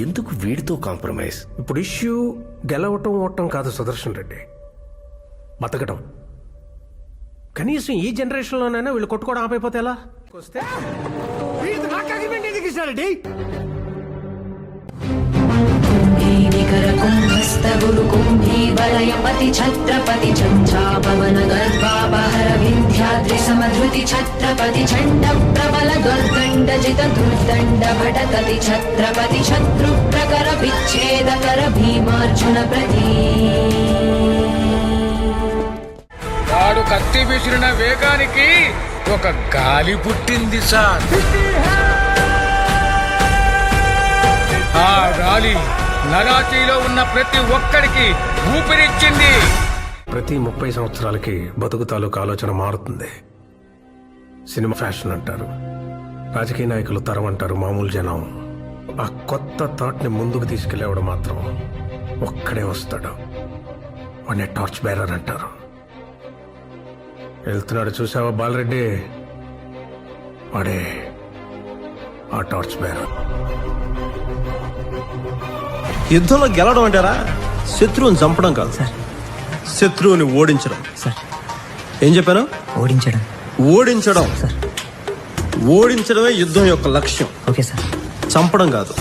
ఎందుకు వీడితో కాంప్రమైజ్? ఇప్పుడు ఇష్యూ గెలవటం ఓటం కాదు సుదర్శన్ రెడ్డి, బతకటం. కనీసం ఈ జనరేషన్లోనైనా వీళ్ళు కొట్టుకోవడం ఆపైపోతే ఎలా? వస్తే కుంభీవలయపతి ఛత్రపతి చంద్రాపవన గర్భాపహర వింధ్యాద్రి సమధృతి ఛత్రపతి చండ ప్రబల దుర్దండజిత దుర్దండ భటకతి ఛత్రపతి శత్రు ప్రకర విచ్ఛేదకర భీమార్జున ప్రతి. వాడు కత్తి విసిరిన వేగానికి ఒక గాలి పుట్టింది సార్. ఆ గాలి నరాచీలో ఉన్న ప్రతి ఒక్కడికి ఊపిరిచ్చింది. ప్రతి 30 సంవత్సరాలకి బతుకు తాలూకు ఆలోచన మారుతుంది. సినిమా ఫ్యాషన్ అంటారు, రాజకీయ నాయకులు తరం అంటారు, మామూలు జనం ఆ కొత్త థాట్ని ముందుకు తీసుకెళ్లేవాడు మాత్రం ఒక్కడే వస్తాడు. వాడిని టార్చ్ బేరర్ అంటారు. వెళ్తున్నాడు చూసావా బాలరెడ్డి, వాడే ఆ టార్చ్ బేరర్. యుద్ధంలో గెలవడం అంటారా శత్రువుని చంపడం కాదు సార్, శత్రువుని ఓడించడం సార్. ఏం చెప్పాను? ఓడించడం. ఓడించడం సార్. ఓడించడమే యుద్ధం యొక్క లక్ష్యం. Okay sir. చంపడం కాదు.